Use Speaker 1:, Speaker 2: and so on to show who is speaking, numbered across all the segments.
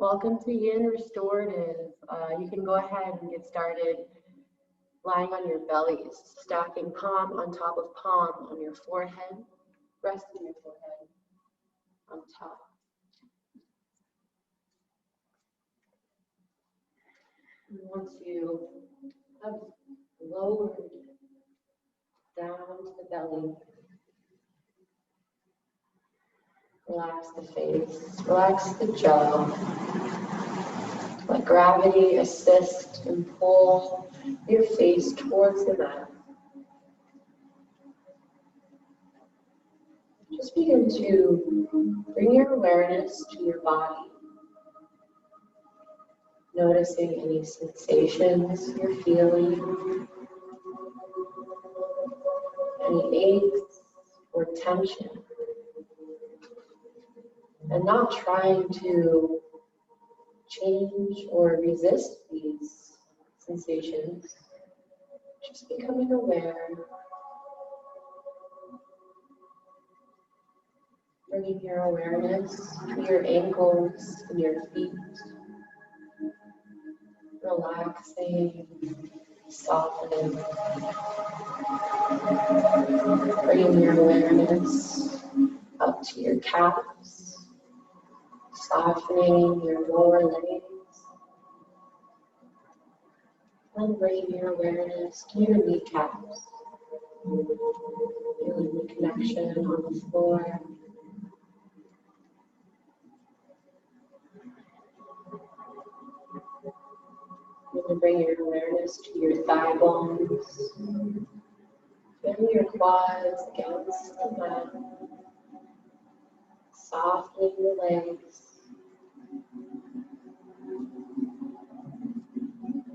Speaker 1: Welcome to Yin Restorative. You can go ahead and get started lying on your bellies, stacking palm on top of palm on your forehead, resting your forehead on top. Once you have lowered down to the belly, relax the face, relax the jaw. Let gravity assist and pull your face towards the mat. Just begin to bring your awareness to your body, noticing any sensations you're feeling, any aches or tension, and not trying to change or resist these sensations, just becoming aware, bringing your awareness to your ankles and your feet, relaxing, softening, bringing your awareness up to your calves, softening your lower legs, and bringing your awareness to your kneecaps, feeling the connection on the floor. You can bring your awareness to your thigh bones, feeling your quads against the mat, softening the legs,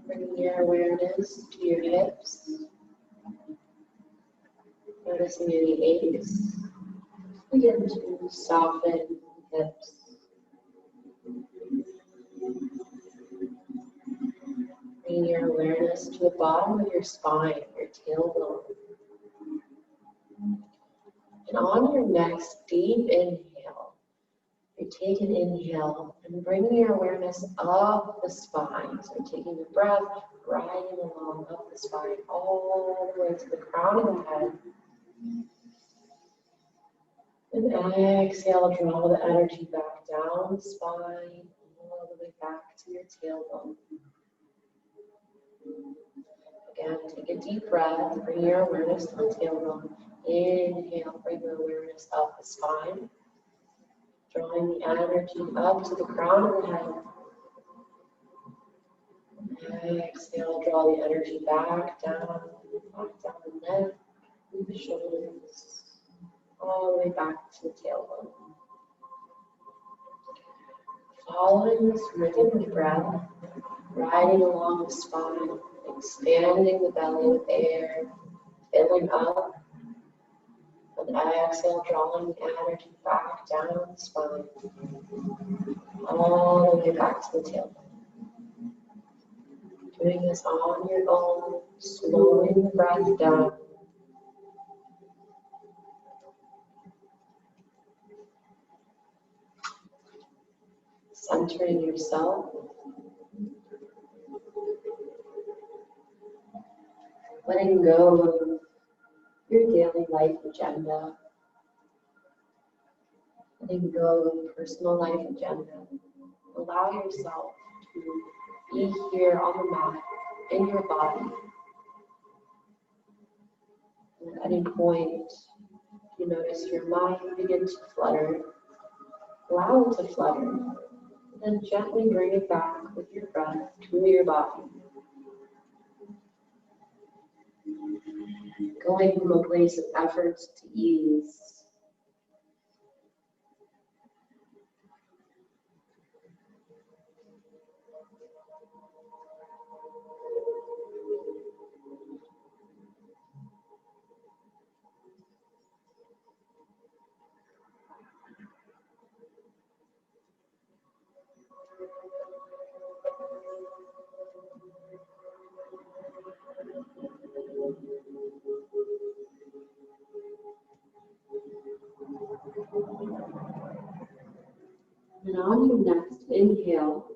Speaker 1: bringing your awareness to your hips, noticing any aches. Begin to soften the hips. Bring your awareness to the bottom of your spine, your tailbone. And on your next deep inhale, you take an inhale and bring your awareness up the spine. So taking a breath, riding along up the spine, all the way to the crown of the head. And exhale, draw the energy back down the spine, all the way back to your tailbone. Again, take a deep breath, bring your awareness to the tailbone. Inhale, bring the awareness up the spine, drawing the energy up to the crown of the head. Exhale, draw the energy back down the neck, the shoulders, all the way back to the tailbone. Following this rhythm of breath, riding along the spine, expanding the belly with air, filling up, and exhale, drawing the energy back down the spine, all the way back to the tailbone. Doing this on your own, slowing the breath down. Centering yourself. Letting go of your daily life agenda. Letting go of personal life agenda. Allow yourself to be here on the mat, in your body. And at any point, you notice your mind begin to flutter. Allow it to flutter. And then gently bring it back with your breath to your body. Going from a place of effort to ease. And on your next inhale,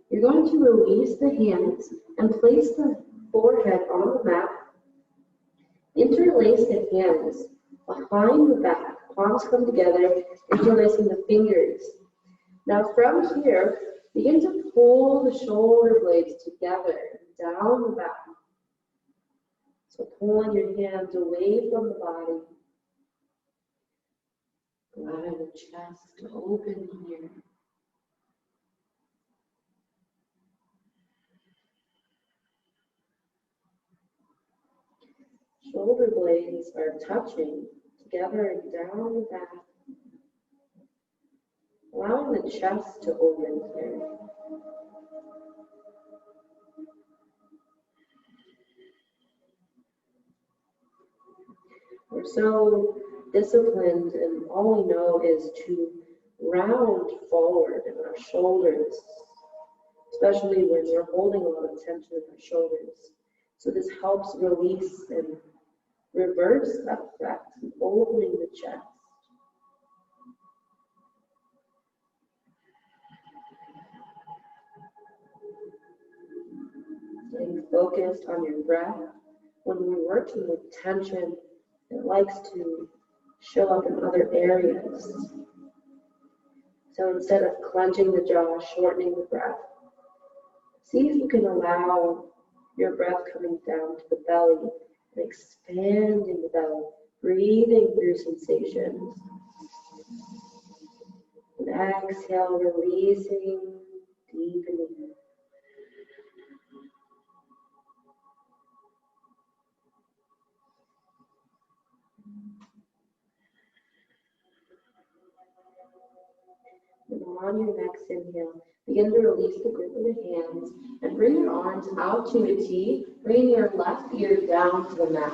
Speaker 1: you're going to release the hands and place the forehead on the mat. Interlace the hands behind the back. Palms come together, interlacing the fingers. Now from here, begin to pull the shoulder blades together down the back. So pulling your hands away from the body. Allowing the chest to open here. Shoulder blades are touching together and down the back. Allowing the chest to open here. We're so disciplined, and all we know is to round forward in our shoulders, especially when we're holding a lot of tension in our shoulders. So this helps release and reverse that effect, opening the chest. Staying focused on your breath. When we're working with tension, it likes to show up in other areas. So instead of clenching the jaw, shortening the breath, see if you can allow your breath coming down to the belly and expanding the belly, breathing through sensations. And exhale, releasing, deepening. And on your next inhale, begin to release the grip of the hands and bring your arms out to a T. Bring your left ear down to the mat.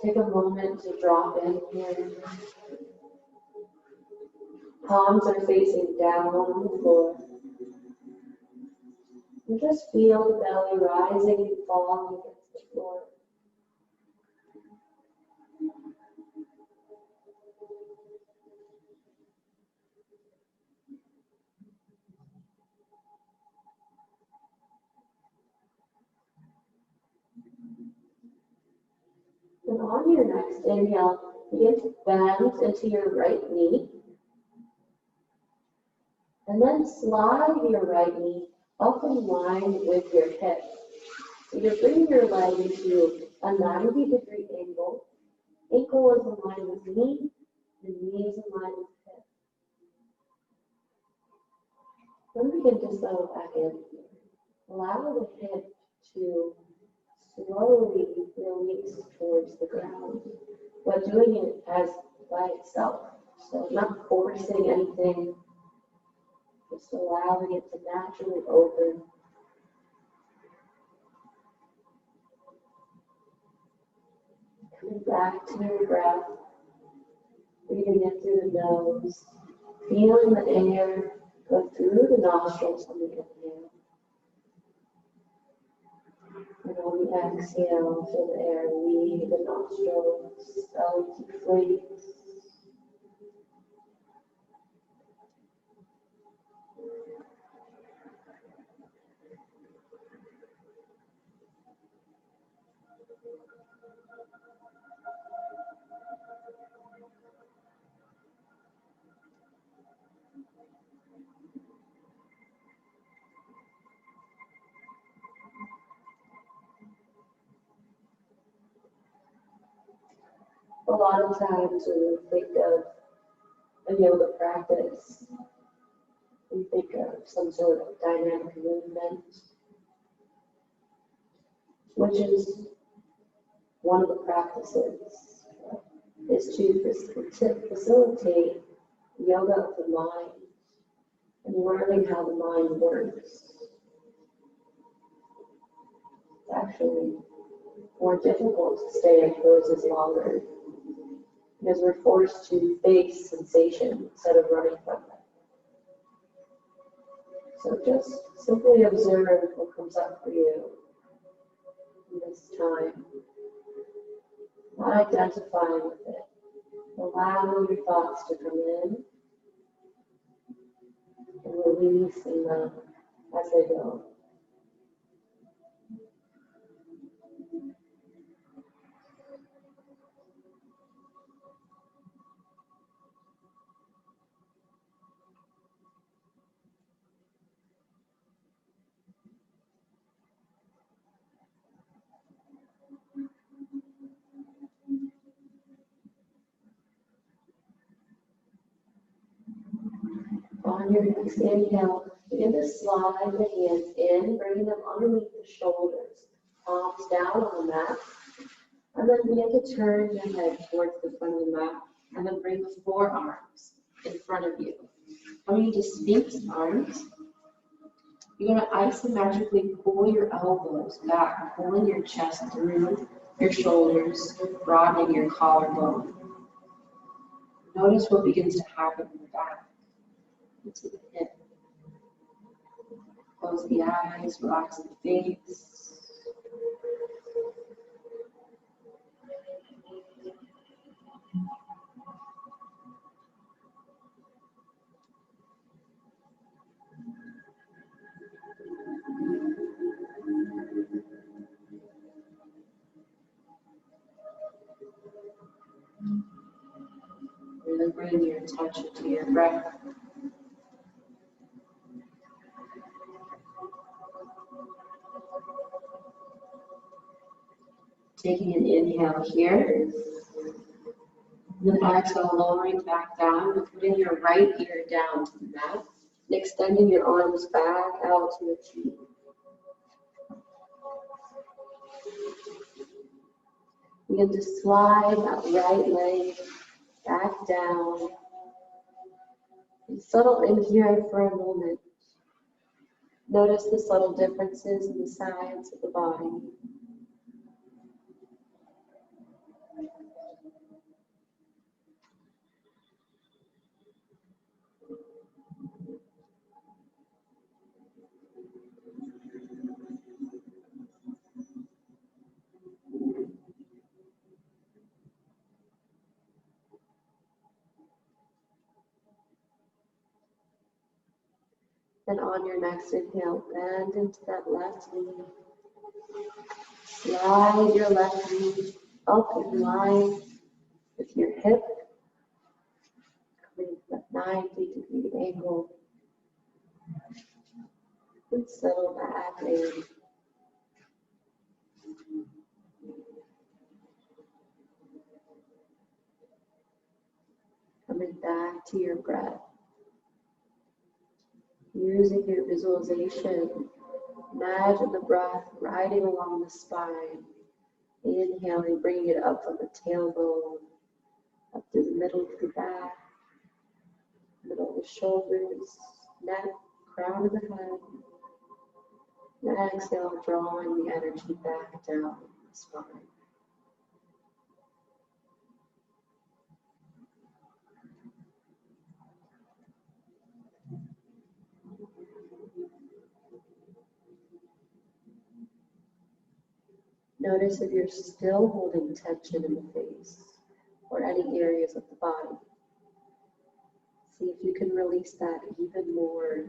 Speaker 1: Take a moment to drop in here. Palms are facing down on the floor. And just feel the belly rising and falling against the floor. And on your next inhale, begin to bend into your right knee. And then slide your right knee up in line with your hip. So you're bringing your leg into a 90-degree angle. Ankle is in line with knee, and knee is in line with hip. Then begin to settle back in. Allow the hip to slowly release towards the ground, but doing it as by itself. So not forcing anything, just allowing it to naturally open. Coming back to your breath, breathing in through the nose, feeling the air go through the nostrils on the inhale. And on the exhale, feel the air leave the nostrils, belly deflates. A lot of times when we think of a yoga practice, we think of some sort of dynamic movement, which is one of the practices, is to facilitate yoga of the mind and learning how the mind works. It's actually more difficult to stay in poses longer, because we're forced to face sensation instead of running from them. So just simply observe what comes up for you in this time, not identifying with it, Allow your thoughts to come in and releasing them as they go. On your next inhale, begin to slide the hands in, bringing them underneath the shoulders, palms down on the mat, and then begin to turn your head towards the front of the mat, and then bring the forearms in front of you. Coming into Sphinx arms, you're going to isometrically pull your elbows back, pulling your chest through your shoulders, broadening your collarbone. Notice what begins to happen in the back, into the hip. Close the eyes, relax the face. Really bring your attention to your breath. Taking an inhale here, then exhale, lowering back down, and putting your right ear down to the mat, and extending your arms back out to your feet. Begin to slide that right leg back down, and settle in here for a moment. Notice the subtle differences in the sides of the body. And on your next inhale, bend into that left knee. Slide your left knee up in line with your hip, coming to that 90-degree angle. And settle back in. Coming back to your breath. Using your visualization, imagine the breath riding along the spine. Inhaling, bringing it up from the tailbone, up to the middle of the back, middle of the shoulders, neck, crown of the head. And exhale, drawing the energy back down the spine. Notice if you're still holding tension in the face or any areas of the body. See if you can release that even more.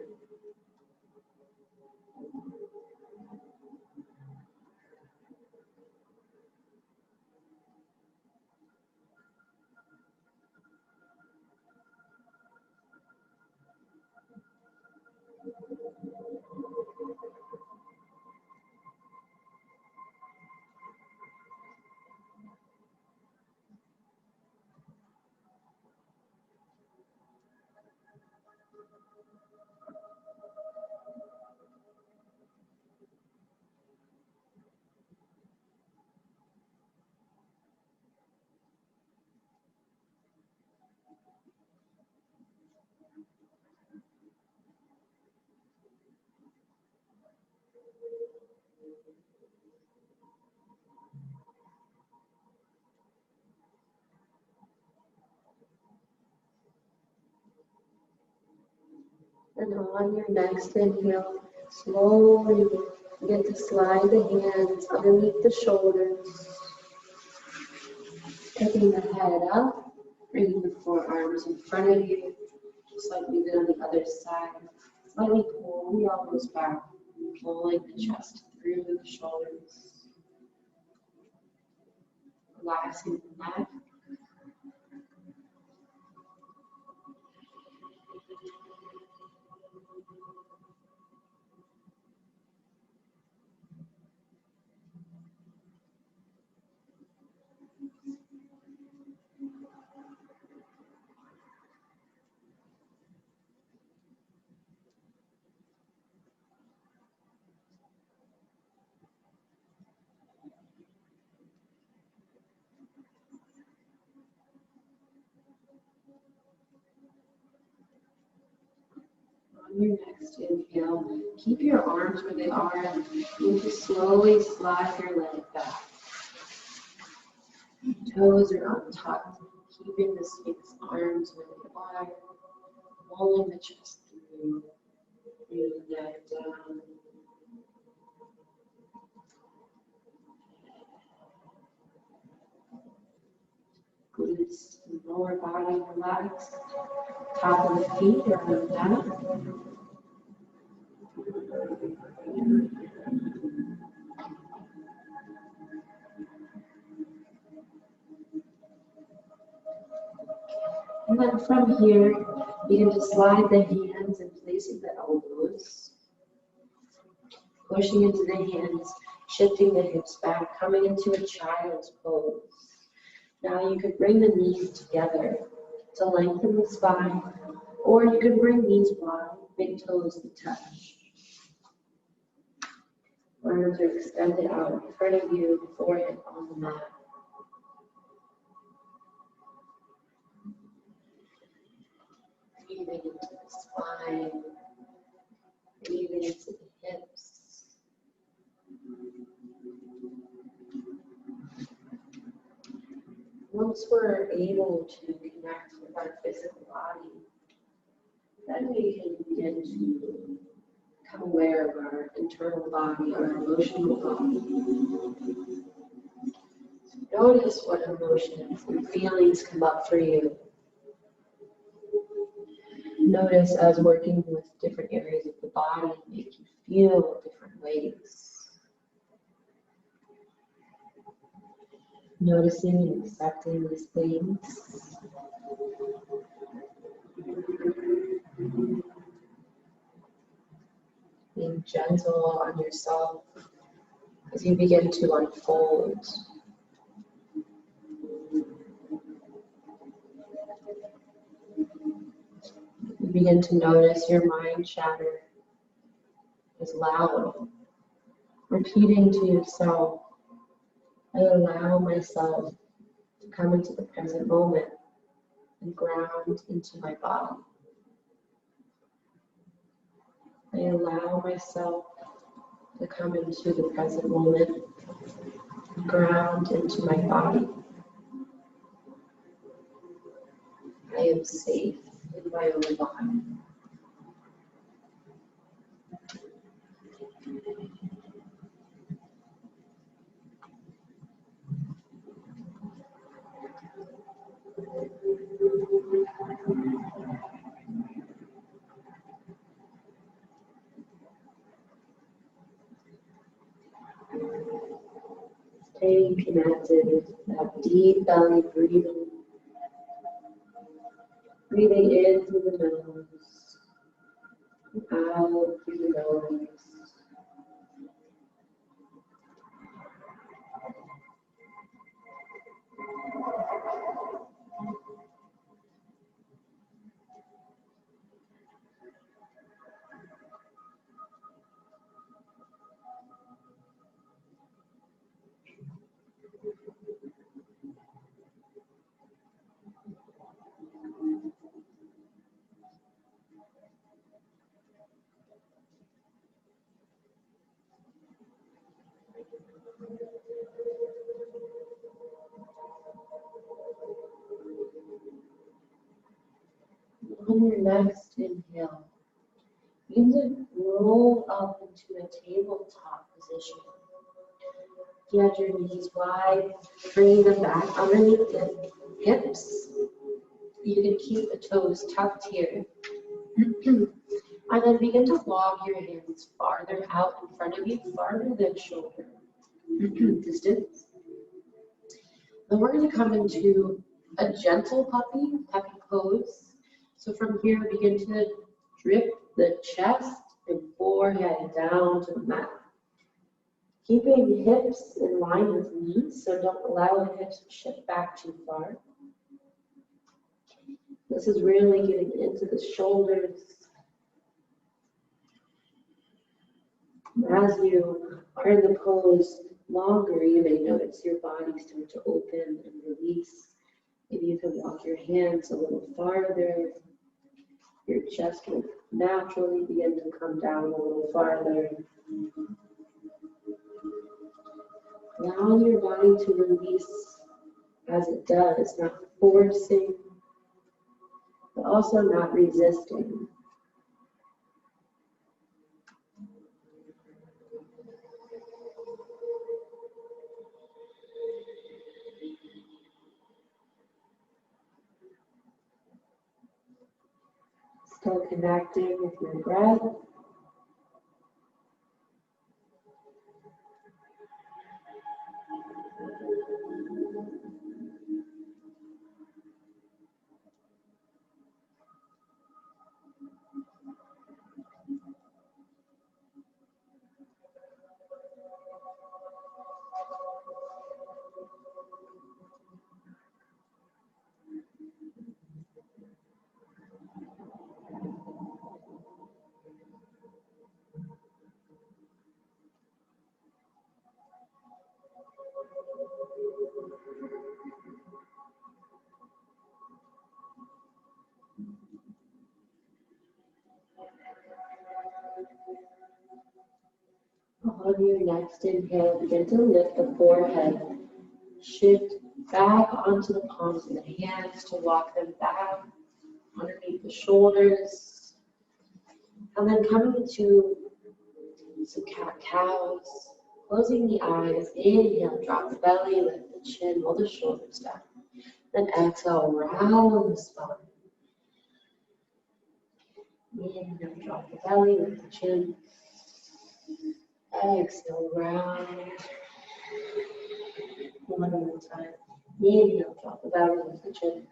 Speaker 1: And on your next inhale, slowly begin to slide the hands underneath the shoulders, picking the head up Bringing the forearms in front of you, just like we did on the other side. Slightly pull the elbows back, pulling the chest through the shoulders. Relaxing the neck. On your next inhale, keep your arms where they are and begin to slowly slide your leg back. Toes are untucked, keeping the Sphinx arms where they are, rolling the chest through, bring the neck down. Glutes and lower body relaxed. Top of the feet are on down. And then from here, begin to slide the hands and placing the elbows. Pushing into the hands, shifting the hips back, coming into a child's pose. Now you could bring the knees together to lengthen the spine, or you could bring knees wide, big toes to touch. Arms are extended out in front of you, forehead on the mat. Breathing into the spine, breathing into the hips. Once we're able to connect with our physical body, then we can begin to become aware of our internal body, our emotional body. Notice what emotions and feelings come up for you. Notice as working with different areas of the body make you feel different ways. Noticing and accepting these things. Being gentle on yourself as you begin to unfold. You begin to notice your mind chatter is loud, repeating to yourself, I allow myself to come into the present moment and ground into my body. I allow myself to come into the present moment and ground into my body. I am safe in my own body. Staying connected with that deep belly breathing. Breathing in through the nose, and out through the nose. On your next inhale, begin to roll up into a tabletop position. Get your knees wide, bringing them back underneath the hips. You can keep the toes tucked here. And then begin to walk your hands farther out in front of you, farther than shoulder distance. Then we're going to come into a gentle puppy pose. So from here, begin to drip the chest and forehead down to the mat. Keeping hips in line with knees, so don't allow the hips to shift back too far. This is really getting into the shoulders. As you are in the pose longer, you may notice your body start to open and release. Maybe you can walk your hands a little farther. Your chest will naturally begin to come down a little farther. Allowing your body to release as it does, not forcing, but also not resisting. Still connecting with your breath. On your next inhale, begin to lift the forehead. Shift back onto the palms of the hands to walk them back underneath the shoulders. And then coming into some cat-cows. Closing the eyes. Inhale, drop the belly, lift the chin, roll the shoulders down. Then exhale, round the spine. Inhale, drop the belly, lift the chin. Exhale, round. One more time. Inhale, drop the belly, lift the chin.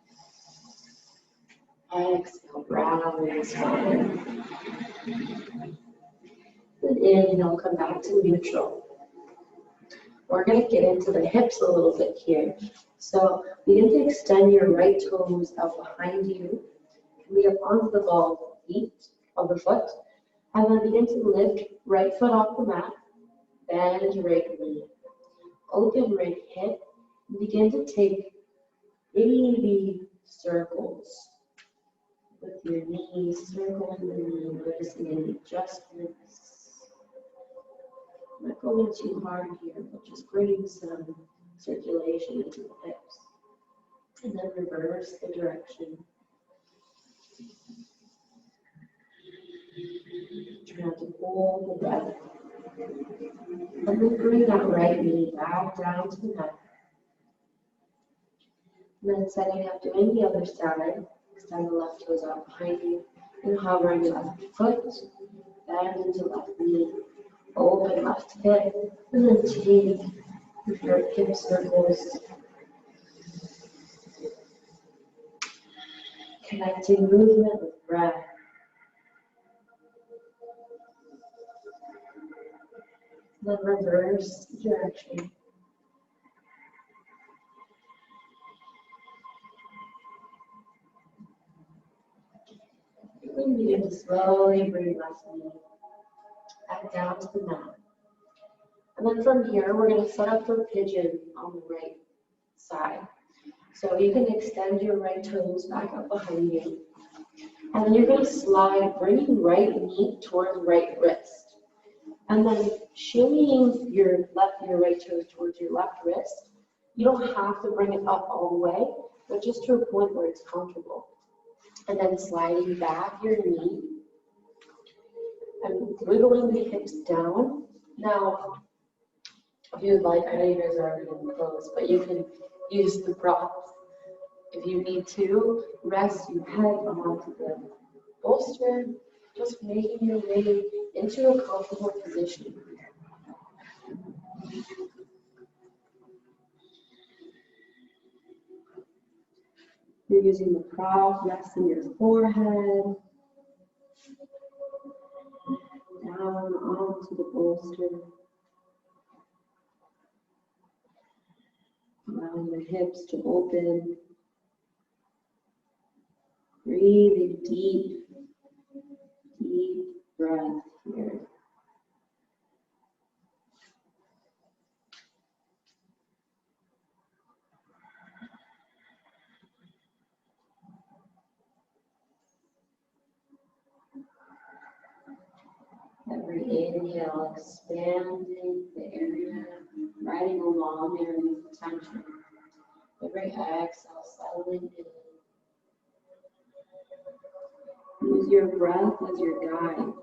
Speaker 1: Exhale, round the spine. Then inhale, come back to neutral. We're going to get into the hips a little bit here. So begin to extend your right toes out behind you. Be up onto the ball of the foot. And then begin to lift right foot off the mat. Bend right knee. Open right hip. And begin to take baby circles with your knees. Circling the knee. Noticing any adjustments. Not going too hard here, but just bringing some circulation into the hips. And then reverse the direction. Try not to hold the breath. And then bring that right knee back down to the mat. And then setting up, doing the other side. Extend the left toes out behind you. And hovering left foot. Bend into left knee. Open left hip. And then take your hip circles. Connecting movement with breath. Then reverse direction. And begin to slowly bring left knee back down to the mat. And then from here, we're going to set up for pigeon on the right side. So you can extend your right toes back up behind you. And then you're going to slide, bringing right knee towards right wrist. And then shimmying your right toes towards your left wrist. You don't have to bring it up all the way, but just to a point where it's comfortable. And then sliding back your knee and wiggling the hips down. Now, if you'd like, I know you guys are already in the pose, but you can use the props If you need to, rest your head onto the bolster, just making your way into a comfortable position. You're using the prop, resting your forehead, down onto the bolster. Allowing the hips to open. Breathing deep, deep breath here. Every inhale, expanding the area, riding along there with tension. Every exhale, settling in. Use your breath as your guide.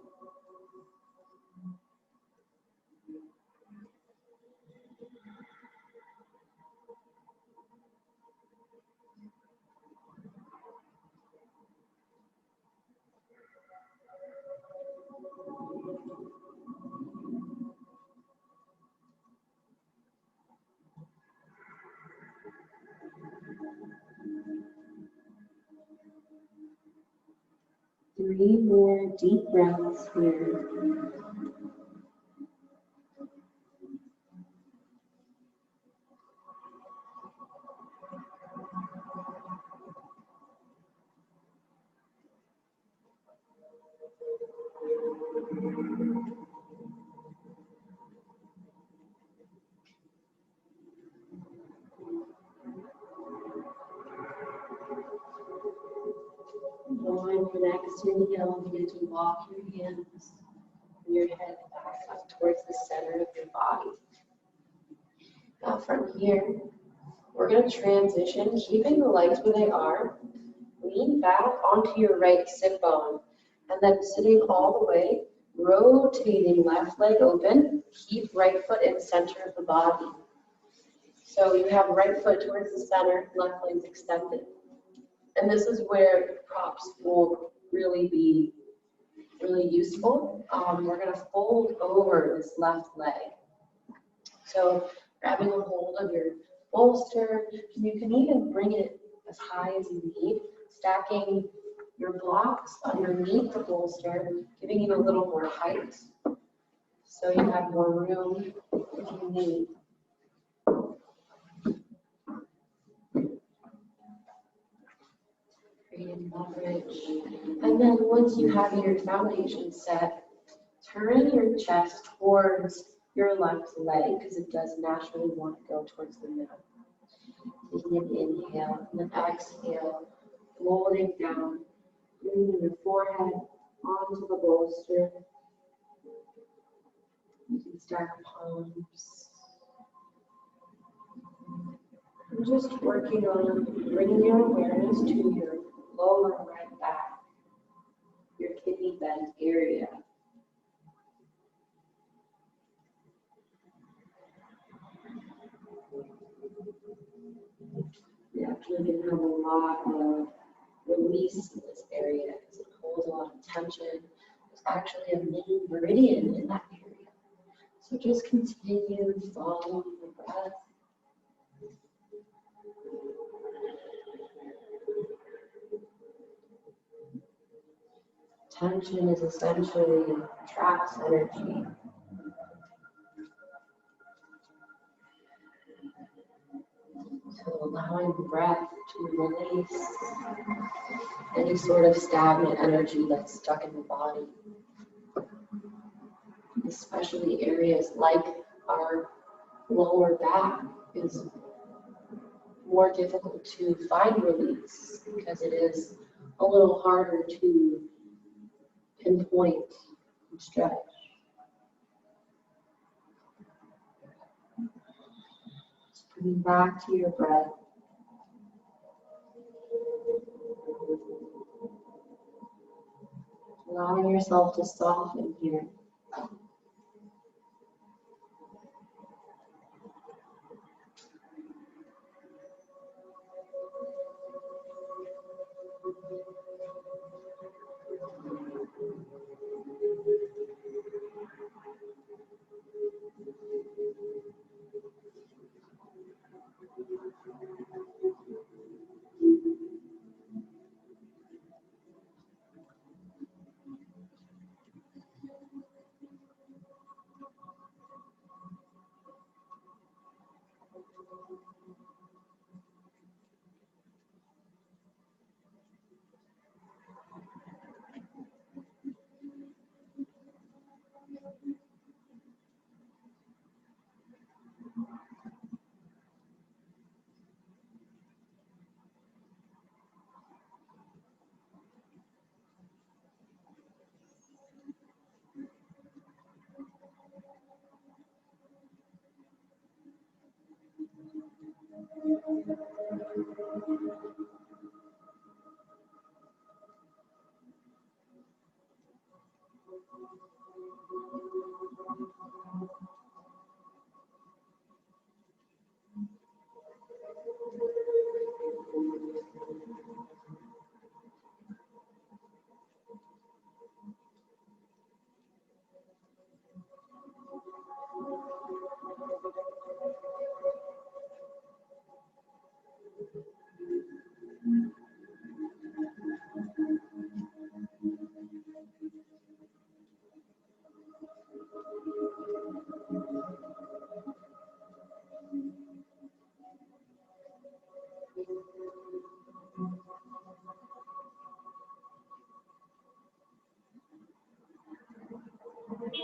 Speaker 1: Three more deep breaths here. On your next inhale, begin to walk your hands and your head back up towards the center of your body. Now from here, we're going to transition, keeping the legs where they are. Lean back onto your right sit bone, and then sitting all the way, rotating left leg open, keep right foot in center of the body. So you have right foot towards the center, left leg's extended. And this is where props will really be really useful. We're going to fold over this left leg. So grabbing a hold of your bolster, you can even bring it as high as you need, stacking your blocks underneath the bolster, giving you a little more height so you have more room if you need. Creating leverage. And then once you have your foundation set, turn your chest towards your left leg because it does naturally want to go towards the middle. Taking an inhale and then exhale, folding down, bringing your forehead onto the bolster. You can stack palms. And just working on bringing your awareness to your lower right back, your kidney bend area. We actually can have a lot of release in this area because it holds a lot of tension. There's actually a mini meridian in that area. So just continue following the breath. Tension is essentially traps energy. So allowing the breath to release any sort of stagnant energy that's stuck in the body. Especially areas like our lower back is more difficult to find release because it is a little harder to pinpoint and stretch. Just coming back to your breath. Allowing yourself to soften here.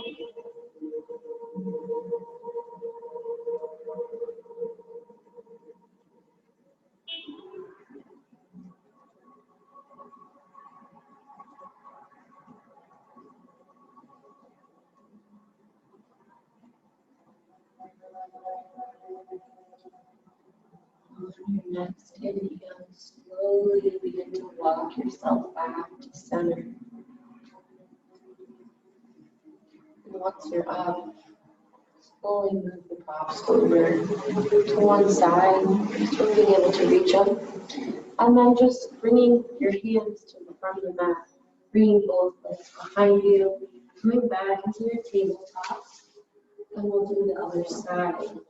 Speaker 1: On your next inhale, slowly begin to walk yourself back to center. And once you're up, slowly move the props over to one side, just being able to reach up. And then just bringing your hands to the front of the mat, bringing both legs behind you, coming back into your tabletop, and we'll do the other side.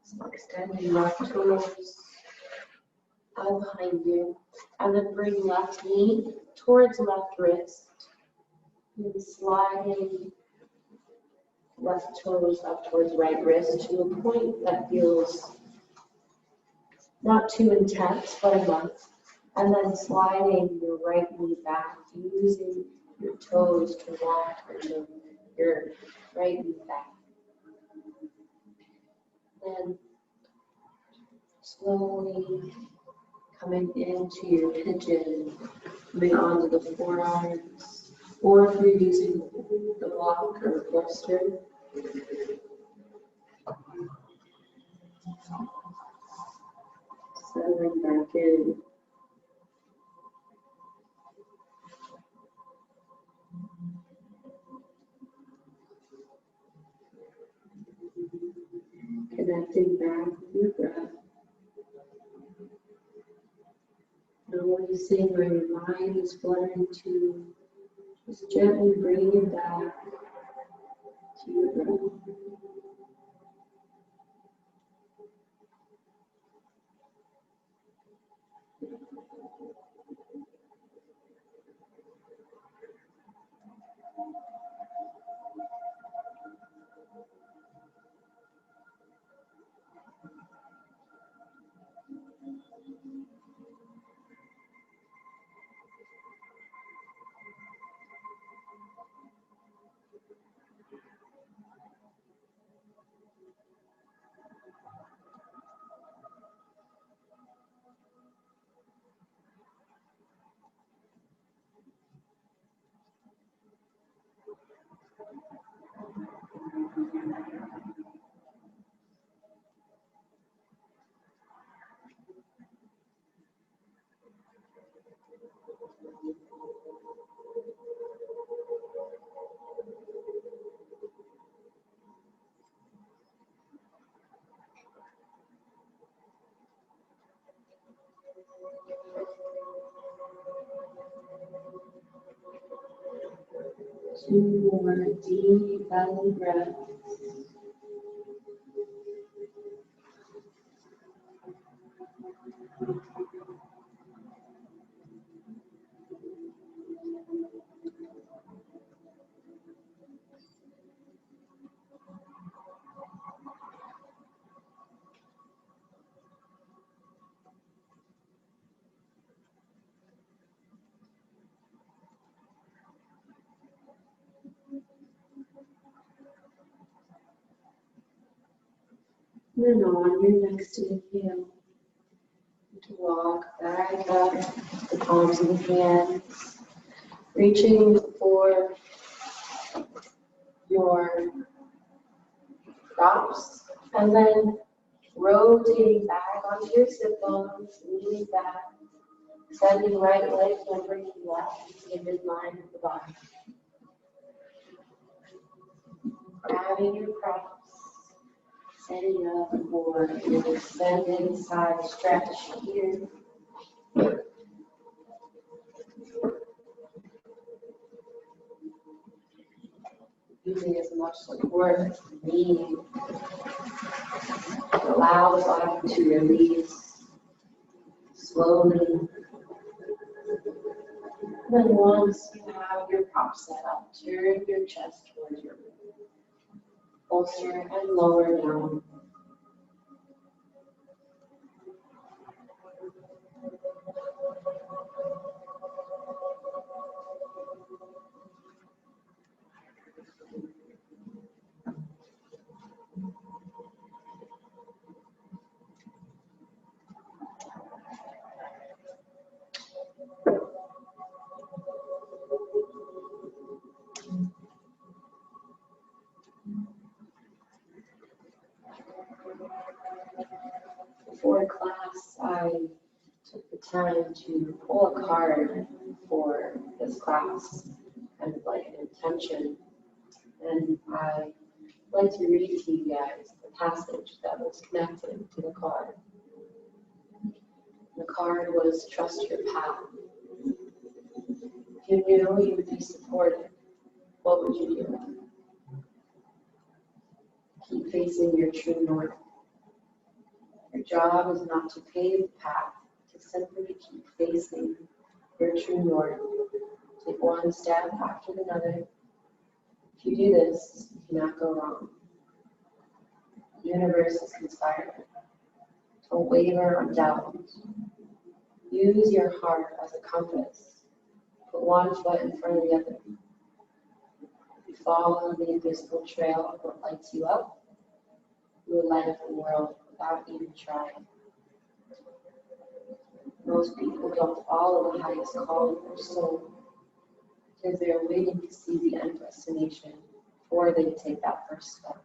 Speaker 1: So extending left toes out behind you, and then bring left knee towards left wrist, and sliding left toes up towards right wrist to a point that feels not too intense, but enough. And then sliding your right knee back, using your toes to walk your right knee back. Then slowly coming into your pigeon, coming onto the forearms, or if you're using the block or cluster, settling back in. Connecting back with your breath. Noticing where your mind is fluttering to, just gently bringing it back to your breath. Two more deep belly breaths. And then on your next inhale, to walk back up the palms of the hands, reaching for your props, and then rotating back onto your sit bones, leaning back, extending right leg and bringing left to the midline of the body. Grabbing your props, setting up for an extended side stretch here. Using as much support as you need. Allow the body to release slowly. Then once you have your prop set up, turn your chest towards your bolster and lower down. time to pull a card for this class, kind of like an intention. And I'd like to read to you guys the passage that was connected to the card. The card was trust your path. If you knew you would be supported, what would you do? Keep facing your true north. Your job is not to pave the path, to simply keep facing your true north. Take one step after another. If you do this, you cannot go wrong. The universe is conspiring. Don't waver or doubt. Use your heart as a compass. Put one foot in front of the other. If you follow the invisible trail of what lights you up, you will light up the world without even trying. Most people don't follow the highest call of their soul because they are waiting to see the end destination before they take that first step.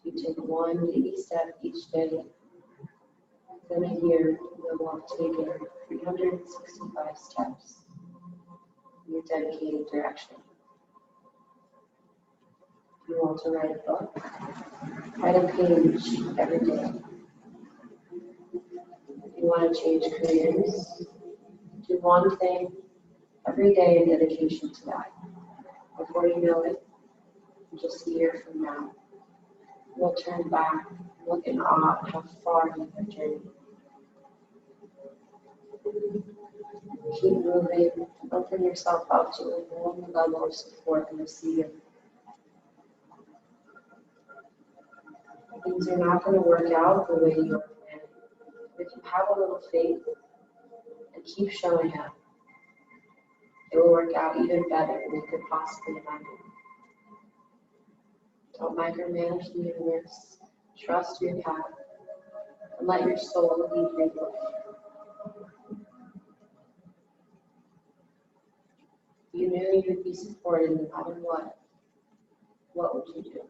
Speaker 1: You take one baby step each day. Within a year, you will have taken 365 steps in your dedicated direction. If you want to write a book, write a page every day. If you want to change careers, do one thing every day in dedication to that. Before you know it, just a year from now, you'll turn back, look in awe at how far you have journeyed. Keep moving, open yourself up to a new level of support and receiving. Things are not going to work out the way you're planning. If you have a little faith and keep showing up, it will work out even better than you could possibly imagine. Don't micromanage the universe. Trust your path and let your soul lead your way. You knew you'd be supported no matter what would you do?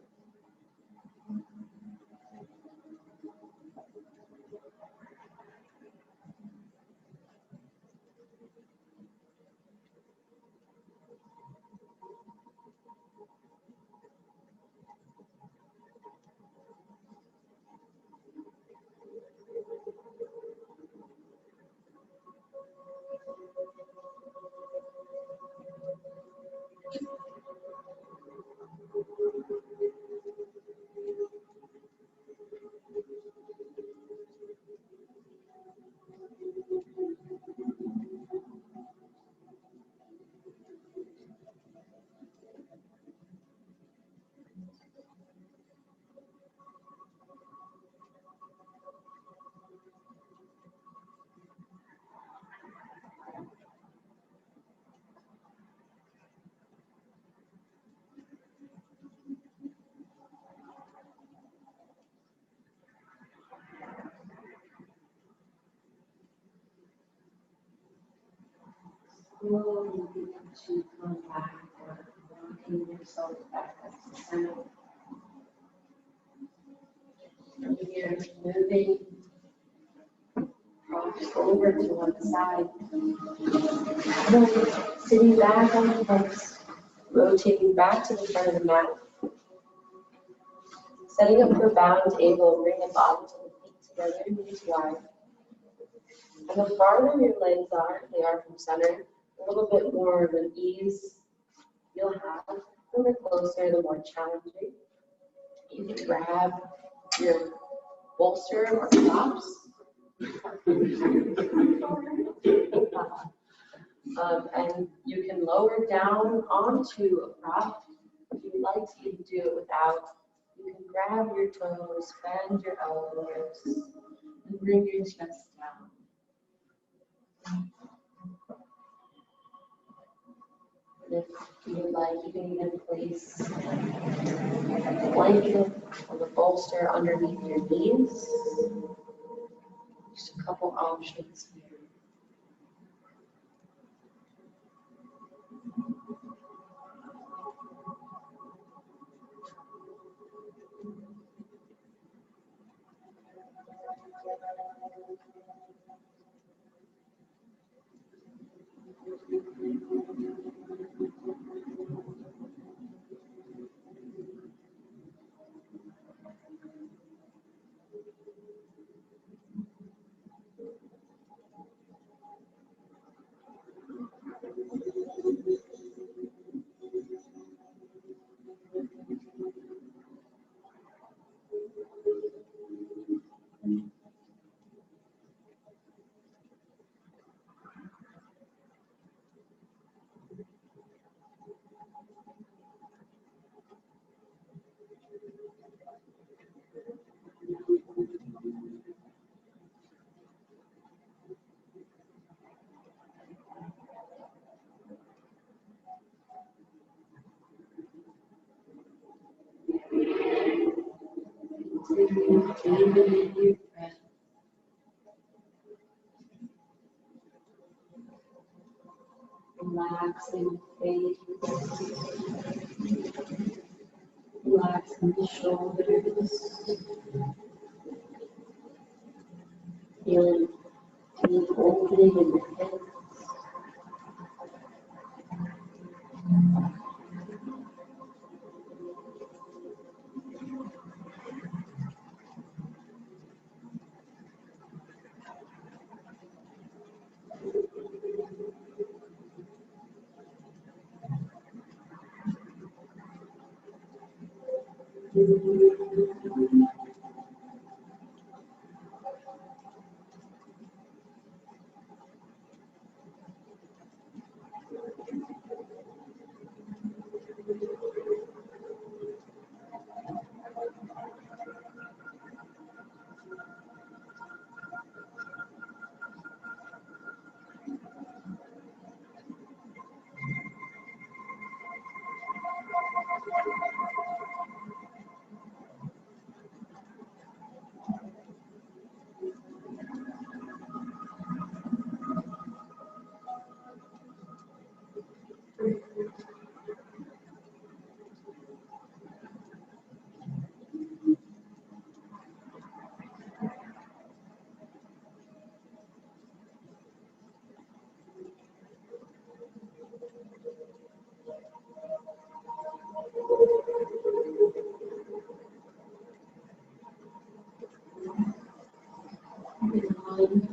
Speaker 1: Slowly begin to come back, rocking yourself back up to center. From here, moving rocks over to one side. Then sitting back on the hips, rotating back to the front of the mat. Setting up for bound table, bring the bottoms of the feet together, knees wide. And the farther your legs are, they are from center, a little bit more of an ease you'll have. The more closer, the more challenging. You can grab your bolster or props. And you can lower down onto a prop. If you'd like to, you can do it without. You can grab your toes, bend your elbows, and bring your chest down. And if you would like, you can even place a blanket or the bolster underneath your knees. Just a couple options here. Deepen your breath. Relaxing the face, relaxing the shoulders, feeling deep opening in the hips.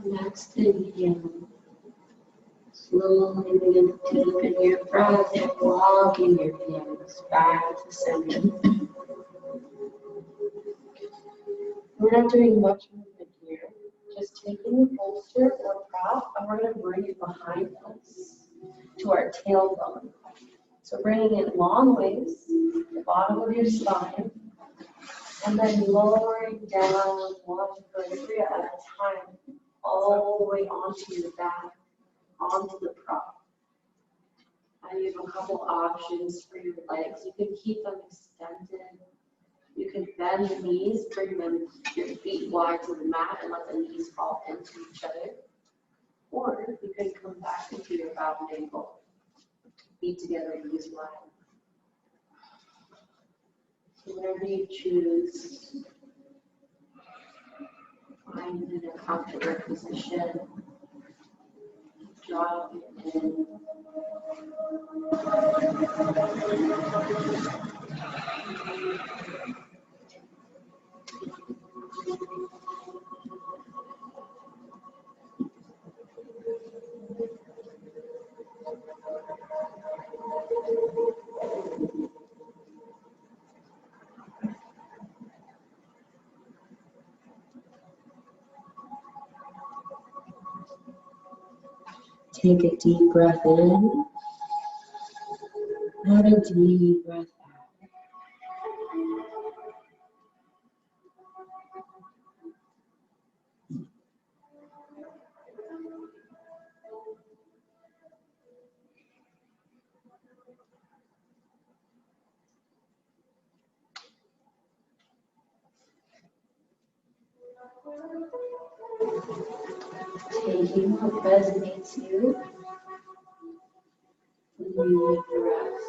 Speaker 1: Next again. Slowly begin to deepen your breath and walking your hands back to center. We're not doing much movement here. Just taking the bolster or prop, and we're going to bring it behind us to our tailbone. So bringing it long ways, the bottom of your spine, and then lowering down one vertebra at a time, all the way onto your back, onto the prop. And you have a couple options for your legs. You can keep them extended. You can bend the knees, bring them your feet wide to the mat and let the knees fall into each other. Or you can come back into your round angle. Feet together, knees wide. So whatever you choose, find in a comfortable position. Drop it in. Take a deep breath in, and a deep breath out. Taking what resonates you, leave the rest.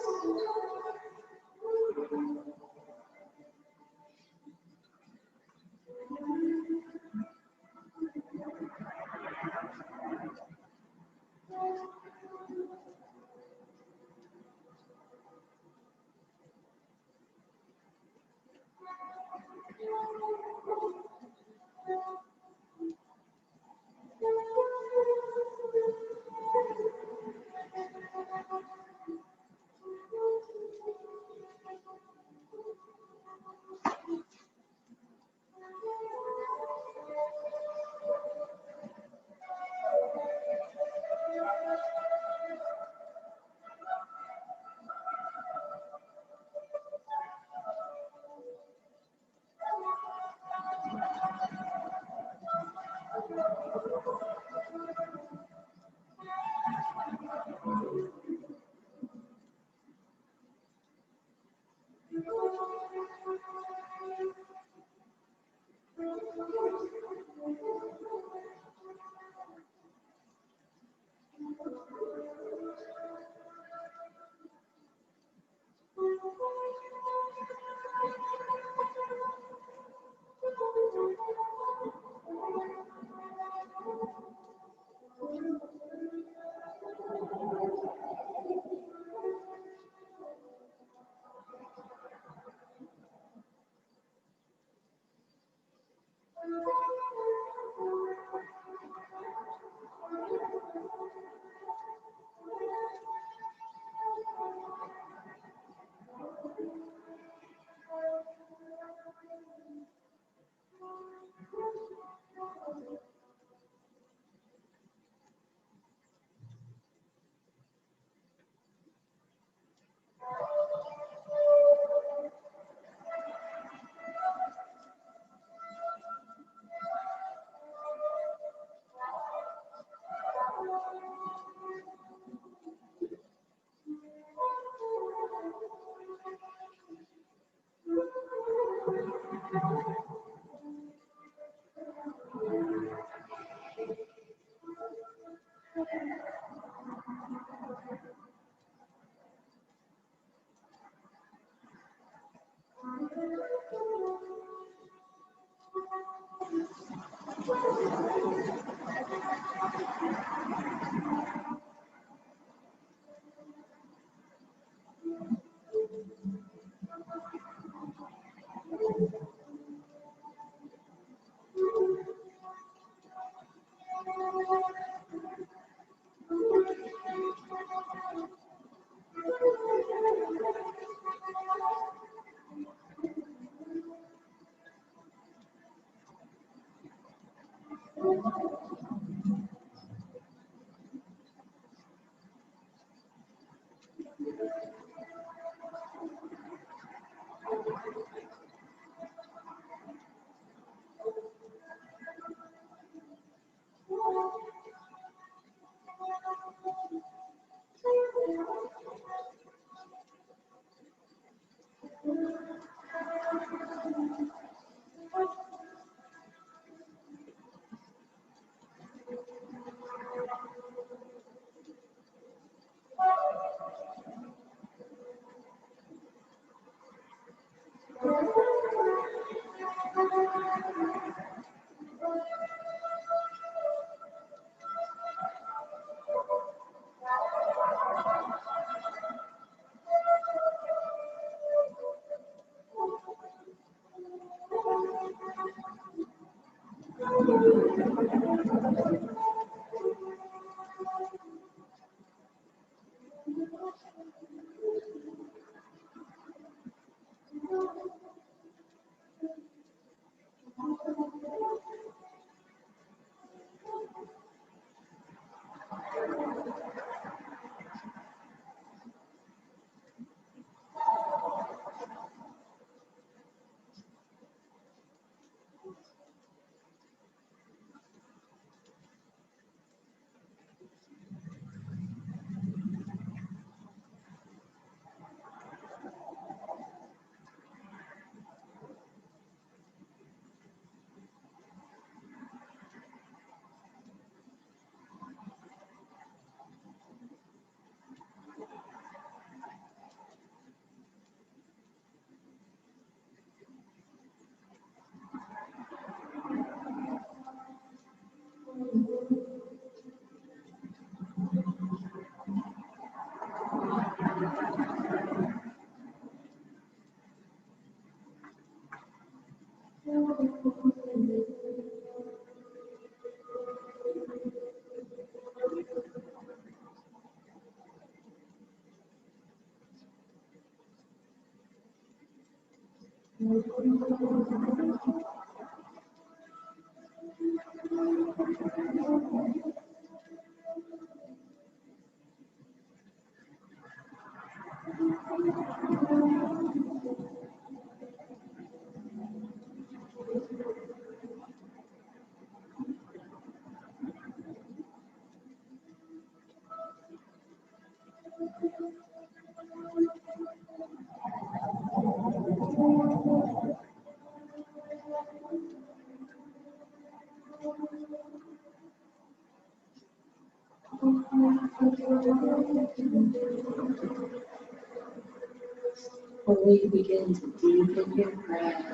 Speaker 1: Slowly begin to deepen your breath.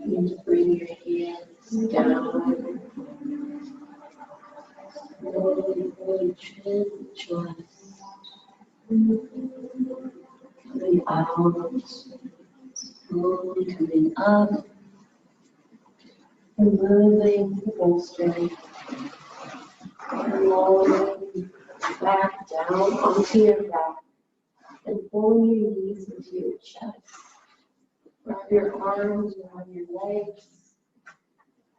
Speaker 1: Begin to bring your hands down. Slowly pull chin to chest. Coming out. Slowly coming up. And moving the bolster. Rolling back down onto your back. And pull your knees into your chest. Wrap your arms around your legs.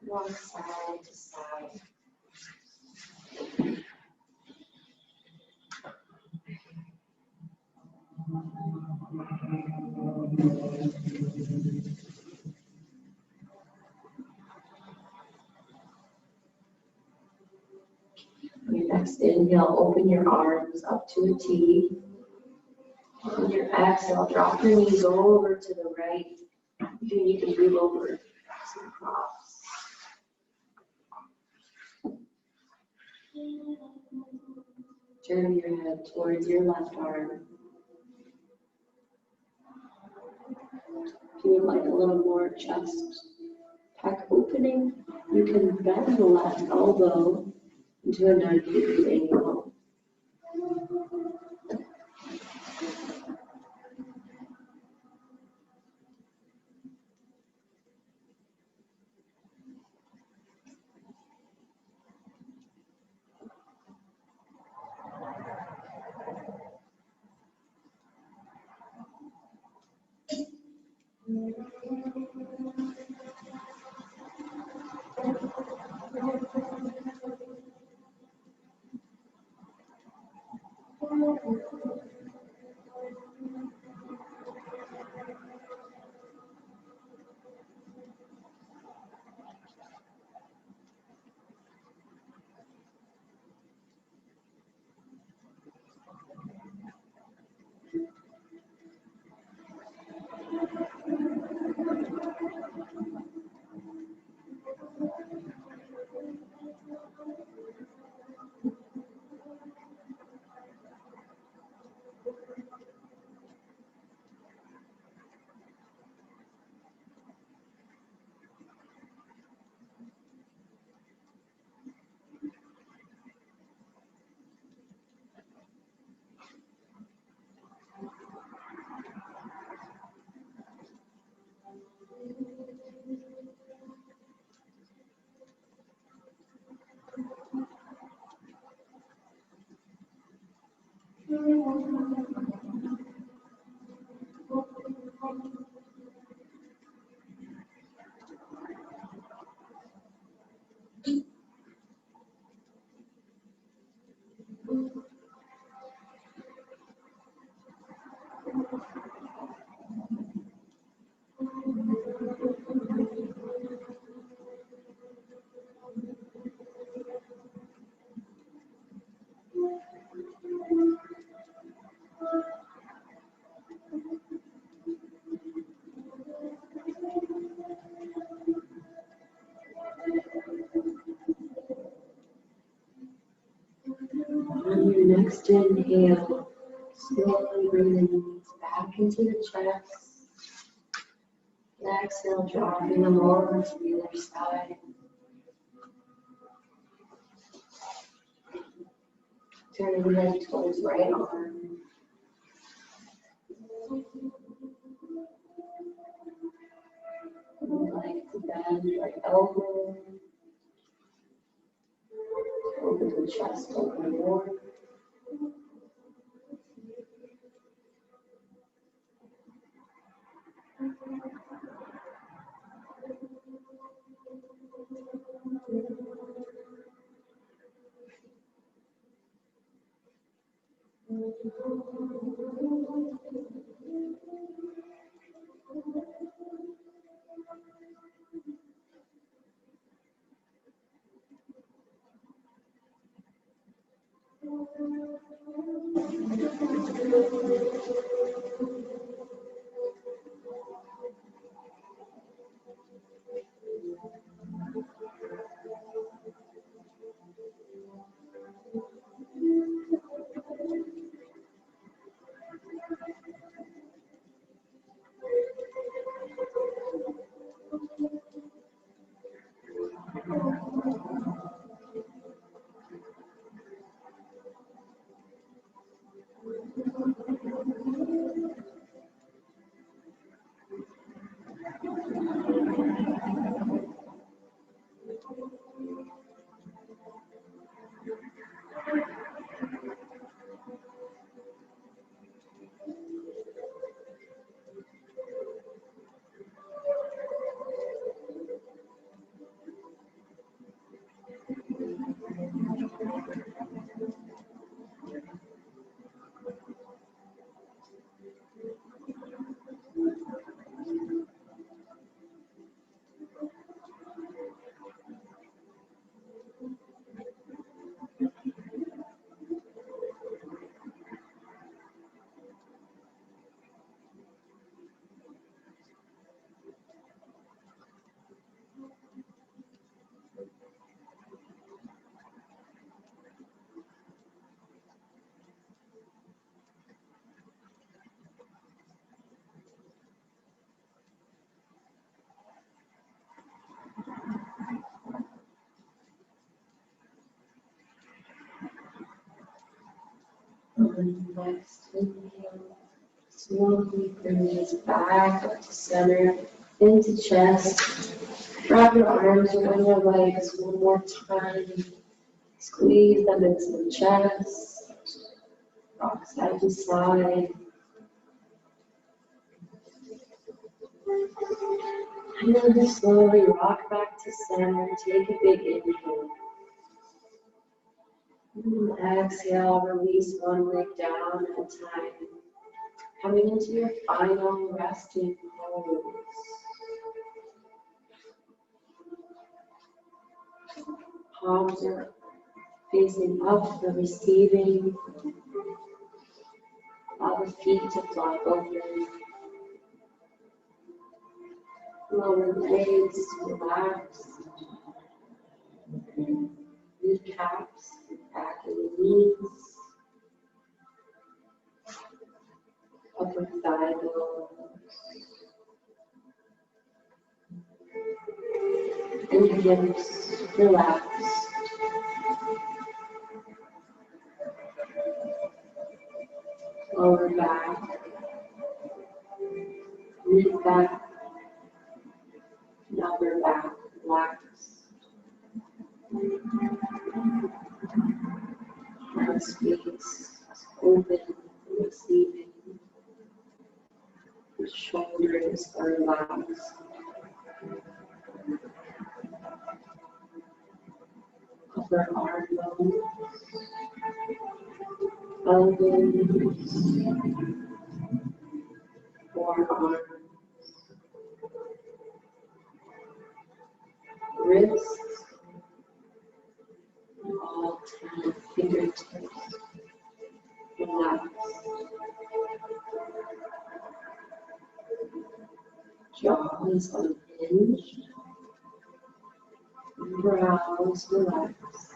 Speaker 1: Rock side to side. Your next inhale, open your arms up to a T. On your exhale, drop your knees over to the right. You can move over some props. Turn your head towards your left arm. If you would like a little more chest pec opening, you can bend the left elbow into a 90-degree angle. On your next inhale, slowly bring the knees back into the chest. Exhale, dropping them over to the other side. Turning the head towards right arm. Like to bend right elbow. chest open more. And next inhale, slowly bring these back up to center, into chest. Wrap your arms around your legs one more time. Squeeze them into the chest. Rock side to side. And then just slowly rock back to center. Take a big inhale. And exhale, release one leg down at a time. Coming into your final resting pose. Palms are facing up for receiving. Allow the feet to flop open. Lower legs relaxed. Kneecaps back in the knees. Upper thigh bones. And hips relaxed. Lower back. Mid back. And upper back relaxed. Heart space open, receiving. The shoulders are relaxed. Upper arm bones, elbows, forearms, wrists, and all 10 fingertips relaxed. Jaw is unhinged. Brows relaxed.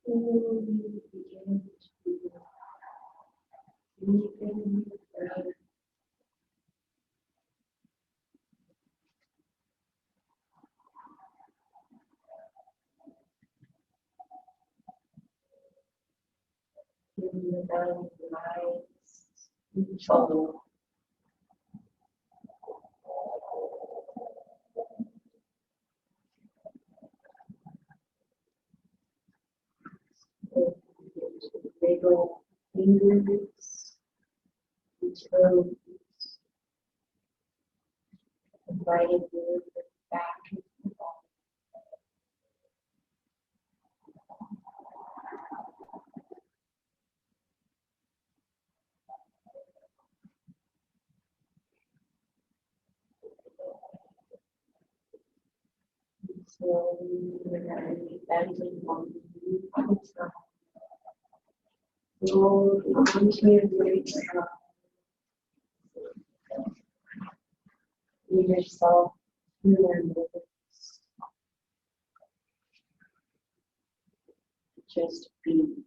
Speaker 1: Slowly begin to deepen your breath. Feeling the belly rise and fall. Begin to wiggle fingers and toes, inviting movement back into the body. Slowly bending on the outside. Roll onto your right side. Leave yourself to your movements. Just be.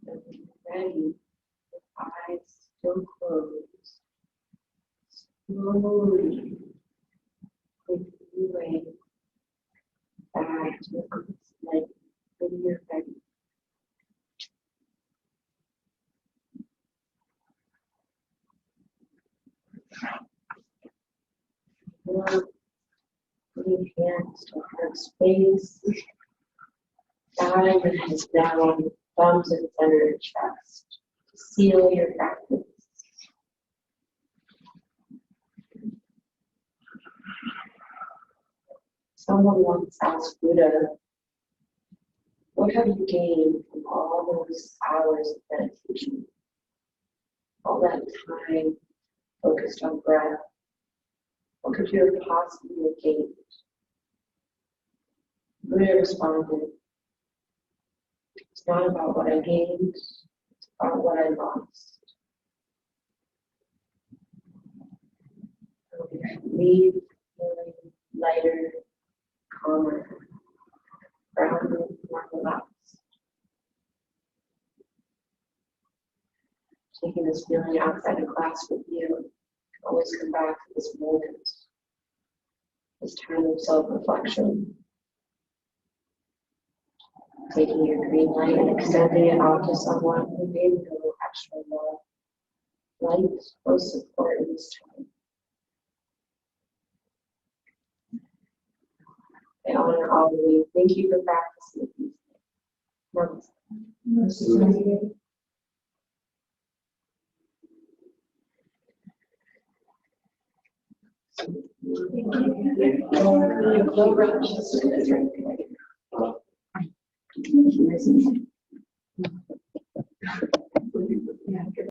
Speaker 1: And when you're ready, eyes still closed. Slowly make your way back to the cross leg when you're ready. Now, leave hands to heart space. Dive your head down, thumbs in center of your chest. Seal your practice. Someone once asked Buddha, what have you gained from all those hours of meditation? All that time focused on breath? What could you have possibly gained? Buddha responded, it's not about what I gained, it's about what I lost. Leave feeling lighter, calmer, grounded, more relaxed. Taking this feeling outside of class with you, always come back to this moment, this time of self-reflection. Taking your green light and extending it out to someone who may need a little extra love, light, or support in this time. I honor all of you. Thank you for practicing these things. Namaste. No rush.